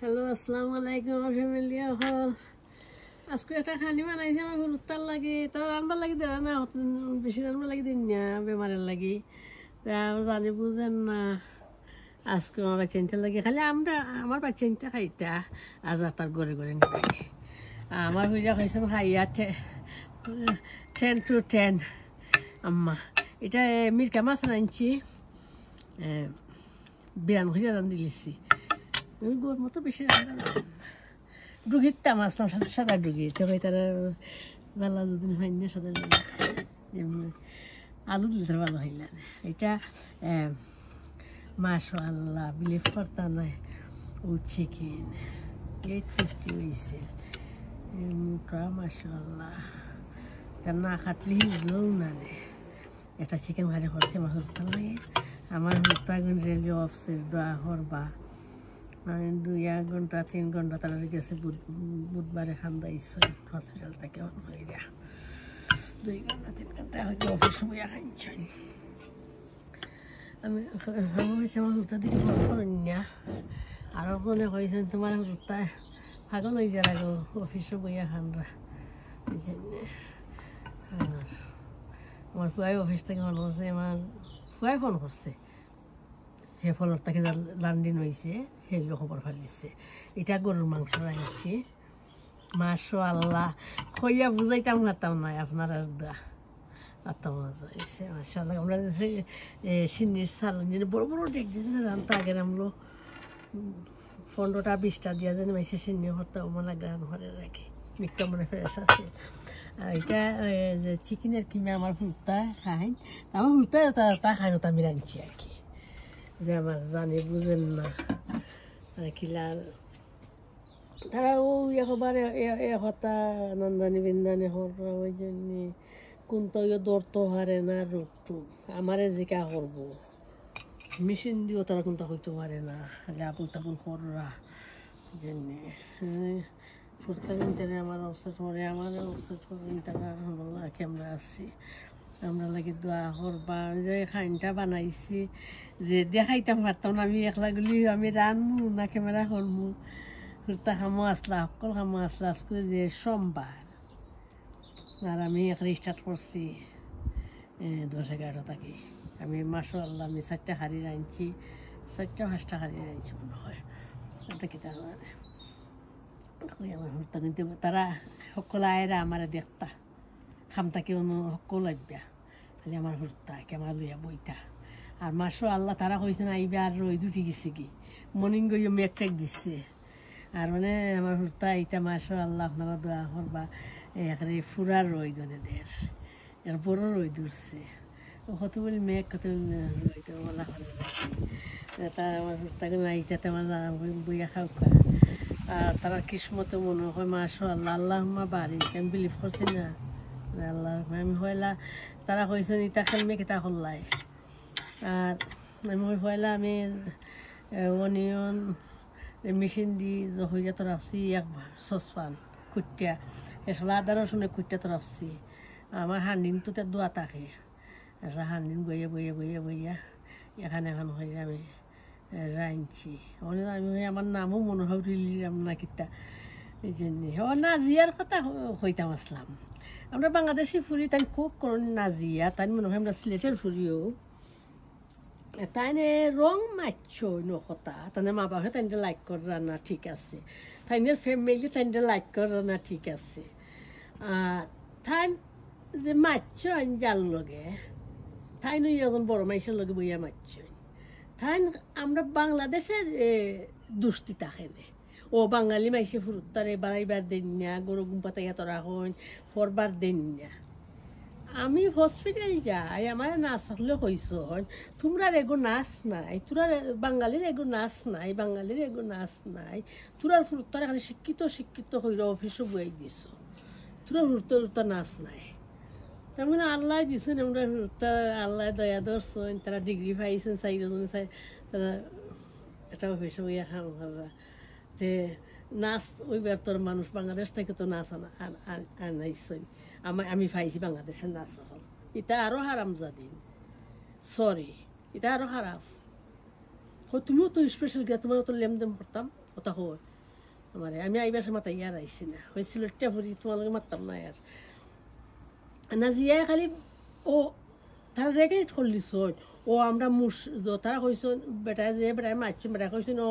Hello, আসসালামু আলাইকুম আমার ফ্যামিলি হল। আজকে একটা খানি বানাইছে আমার গুরুত্বার লাগে, তারা রান্নার লাগি দেয় না, বেশি রান্নার লাগি দিন না, বেমারের লাগি। তা জানি বুঝেন না, আজকে আমার বাচ্চাইনতে লাগে খালি আমার বাচ্চাইনতে খাইতা আর যা তার গড়ে গড়ে নিতে আমার হইয়া খাইছেন খাইয়া 10 to 10 আম্মা। এটা মিরকা মাছ আনছি, বিরান হইয়া রান দিলিছি গোর মতো বেশি রান্না ডুগিরটা মাছলাম সাদা ডুগি, তবে তারা বেলা দুদিন হয়নি না সাদা ডুগি, এমনি আলু দিলে তারা ভালো হইল না। এটা মাশাআল্লাহ বিলিভ করতাম না, ও চিকেন 850 হয়েছে মোটা মাশাআল্লাহ, তার না কাটলে হিজলেও না রে। একটা চিকেন ভাজি করছে আমার হত্যা লাগে, আমার হত্যা রেলি অফসের দোয়া হরবা 2 ঘন্টা 3 ঘন্টা তারা গেছে। বুধবারে খান্দাইছে হসপিটাল থেকে হইয়া 2 ঘন্টা 3 ঘন্টা হয়তো অফিস বইয়া খাইছেন। আমি হয়েছে আমার হুতা দিকে করেন না, আরও কোনে কইছেন তোমার হুতা পাগল হয়ে যারা গো অফিসও বইয়া খানরা। এই জন্যে আমার ফুয়াই অফিস থেকে ফোন করছে, আমার ফুয়াই ফোন করছে, হে ফলর তাকে লান্ডিন হয়েছে, সেও খবর ফালিছে। এটা গরুর মাংস রাখছি মাশাআল্লাহ, খইয়া বুঝাইতাম পারতাম না আপনার আর দা এত মজা হয়েছে মাশাআল্লাহ। আমরা সিন্নির সালন যেন বড় বড় ডেক দিয়েছে রান্তা, আগের আমরা 15টা 20টা দিয়া যেন মাইসে সিন্নি হরতাম মনে গ্রান ঘরে রাখি মিকটা মনে ফ্রেশ আছে। আর এটা যে চিকেনের কিমে আমার হুলতা খাই, আমার হুলতা তা খাই না, আমি রাঁধছি আর কি, যে আমার জানি বুঝেন না কিলার তারা ও একবার একতা নন্দানি বিন্দানি হররা, ওই জন্য কোনটা দৌড়তো হারে না রোগটু আমারে জিকা করবো মেশিন দিও, তারা কোনটা হইতে পারে না, খালি আবুল তাবুল হররা। ওই জন্যে ফুরতা কিনতে আমার অবসেট করে, আমার অবসেট করেন তারা ক্যামেরা আসছি আমরা লাগে দোয়া করবা। যে খাইনটা বানাইছি যে দেখাইতাম পারতাম না, আমি একলাগুলি আমি রানমু না ক্যামেরা করমু, ফুরতা খামো আসলা সকল খামো আসলা। আজকে যে সোমবার আর আমি একটা স্টার্ট করছি 10-11 থাকি। আমি মাশাআল্লাহ আমি 4টা হাড়ি রাঁধছি, 4টা 5টা হাড়ি রাঁধছি মনে হয়। এটা কি তার আমার হুরতা কিন্তু তারা সকল আয়রা আমার দেখতা খামতা কেউ সকল আইবা, খালি আমার হুরতা কেমন লইয়া বইতা। আর মাশাআল্লাহ তারা কইছে না আইবা, আর রই দুটি গেছে কি মর্নিং গিয়ে মেঘটাক দিচ্ছে। আর মানে আমার হুরতা এইটা মাশাআল্লাহ আপনারা দোয়া করবা, এখানে ফুরার রই ধরে দের এর বড় রই ধরছে, কত বলি মেঘ কত রইতে বলা করে তা আমার হুরতাকে নাইটাতে আমার বইয়া খাও খা। আর তারা কিসমতে মনে হয় মাশাআল্লাহ আল্লাহুম্মা বারিক, আমি বিলিভ করছি না আল্লাহ আমি হইলা তারা কইছেন ইটা খেলমে কিতা হল্লাই। আর আমি হইলা আমি অনিয়ন মেশিন দি হইয়া তো রাখছি এক সসপান কুটিয়া, এসব আদা রসুনের কুটিয়া তো রাখছি। আমার হান্ডিন তো তার দোয়া থাকে, হান্ডিন বইয়া বইয়া বইয়া বইয়া এখানে এখন হয়ে আমি রাঁধছি। আমি আমার নামও মনে হয় রিলিরাম না কিতা, এই জন্যে নাজিয়ার কথা হইতাম আসলাম। আমরা বাংলাদেশি ফুরি তাই কোক করুন নাজিয়া, তাই মনে হয় আমরা সিলেটের ফুরিও তাই রং মারছ নকতা, তাই মা বাবা তাই লাইক করা না ঠিক আছে, তাই ফ্যামিলি তাই লাইক করা না ঠিক আছে। আর তাই যে মারছ যার লগে তাই নই এখন বড় মাইসের লগে বইয়া মারছ, তাই আমরা বাংলাদেশের দুষ্টি থাকে না। ও বাঙালি মাইসে ফুরুত্তারে বাড়াইবার দেন না, গরু গুম পাতাইয়া তোরা হন ফরবার দেন না। আমি হসপিটাল যাই, আমার নাচ হলে হইস তোমরা এগো নাচ নাই, তোরা বাঙালির এগো নাচ নাই, বাঙালির এগো নাচ নাই, তোরার ফুরুত্তারে খালি শিক্ষিত শিক্ষিত হইরা অফিসে বই দিস, তোরা হুরতা নাচ নাই। তেমন আল্লাহ দিছেন আমরা হুরতা, আল্লাহ দয়া ধরছেন, তারা ডিগ্রি পাইছেন 4 জন, তারা এটা অফিসে বইয়া খাম খারা যে নাচ ওই বেরতর মানুষ বাংলাদেশ থেকে তো নাচ আনাইছেন, আমি পাইছি বাংলাদেশের নাচ হল, এটা আরো হারাম জাদিন, সরি এটা আরো খারাপ। তুমিও তো স্পেশাল গিয়া তোমার তো লেনদেন করতাম কথা হয় আমার আমি আইবার সময় তাই আর আইসি না হয়েছিল একটা ভরি তোমালোকে মারতাম না আর না জিয়া খালি ও তারা রেগেট করলিস ও আমরা তারা কইসন বেটা যে বেটায় মারছেন বেটা কইসন ও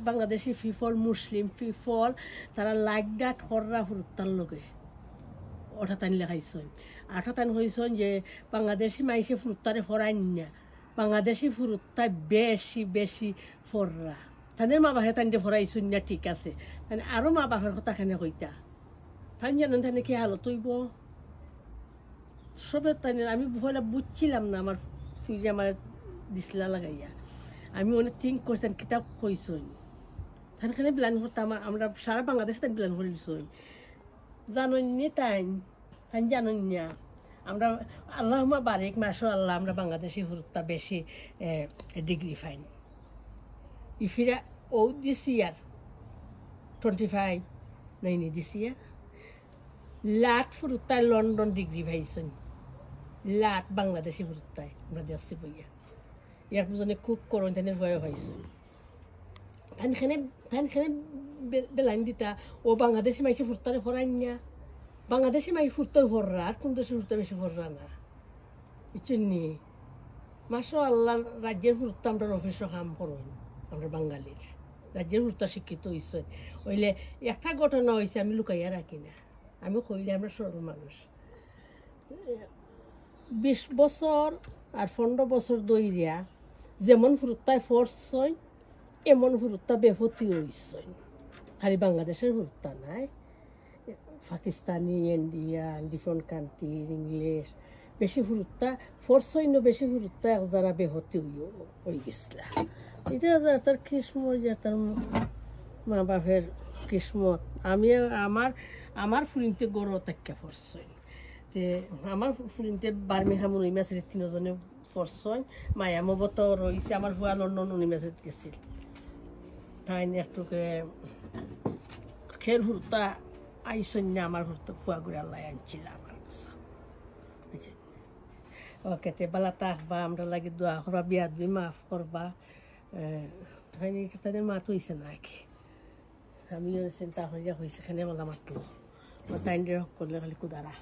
বাংলাদেশি পিপল মুসলিম পিপল তারা লাইক ডাট হররা ফুরুত্তার লগে ওটা তাই লেখাইছেন আঠা তাই কইসন যে বাংলাদেশি মাইসে ফুরুত্তারে ফরাই না বাংলাদেশি ফুরুত্তায় বেশি বেশি ফররা তাদের মা বাপে তাই ফরাইছেন না ঠিক আছে তাই আরও মা বাপের কথা খানে কইতা তাই জানেন তাই কি হালত হইব সবের তাই আমি ভয়টা বুঝছিলাম না আমার তুই আমার দিসলা লাগাইয়া আমি অনেক থিঙ্ক করছেন কিতাব কইসই তাইখানে প্ল্যান করতাম আমরা সারা বাংলাদেশে তাই প্ল্যান করিসই জানি তাই তাই জানেন না আমরা আল্লাহ বারেক মাসো আল্লাহ আমরা বাংলাদেশি হুরুত্তা বেশি ডিগ্রি ফাইন ইফিরা ও দিস ইয়ার 25 নাইনি দিস ইয়ার লাট ফুরুত্তায় লন্ডন ডিগ্রি পাইছেন লাট বাংলাদেশি ফুরুত্তায় আমরা দেখছি বইয়া ইয়ার দুজনে খুব করুন তাই ভয় পাইছেন তাইখানে বেলাইন দিতা ও বাংলাদেশি মাইসে ফুরতারে ফরাই না বাংলাদেশি মাই ফুরতে ফররা আর কোন দেশে ফুরতে বেশি ফররা না বুঝছেন নি মাসো আল্লাহ রাজ্যের ফুরতা আমরা অফিসে কাম করুন আমরা বাঙালির রাজ্যের ফুরতা শিক্ষিত হয়েছে হইলে একটা ঘটনা হয়েছে আমি লুকাইয়া রাখি না আমি কইলে আমরা সরল মানুষ 20 বছর আর 15 বছর দইরিয়া যেমন ফুরুত্তায় ফোর্স হয় এমন ফুরুত্তা বেফতি হয়েছে খালি বাংলাদেশের ফুরুত্তা নাই পাকিস্তানি ইন্ডিয়ান ডিফারেন্ট কান্ট্রির ইংলিশ বেশি ফুরুত্তা ফোর্স হইন বেশি ফুরুত্তা এক যারা বেহতি হয়ে গেছিল এটা তার কিসমত তার মা বাপের কিসমত আমি আমার ফুরিনতে গড় তাক্কা ফোর্স হইন তে আমার ফুরিনতে বার্মিংহাম ইউনিভার্সিটির 3 জনে ফোর্স হইন মায়া মবত রয়েছে আমার ভুয়া লন্ডন ইউনিভার্সিটি গেছিল তাই একটুকে খের ফুরুত্তা আইসন না আমার ফুয়া করে আল্লাহ আনছিল আমার কাছে ওকে তে বালা থাকবা আমরা লাগে দোয়া করবা বিয়াদবি মাফ করবা তাদের মা তো হয়েছে নাকি আমিও চিন্তা করি যে হয়েছে এখানে বলা মাত্র তাই করলে খালি কুদারা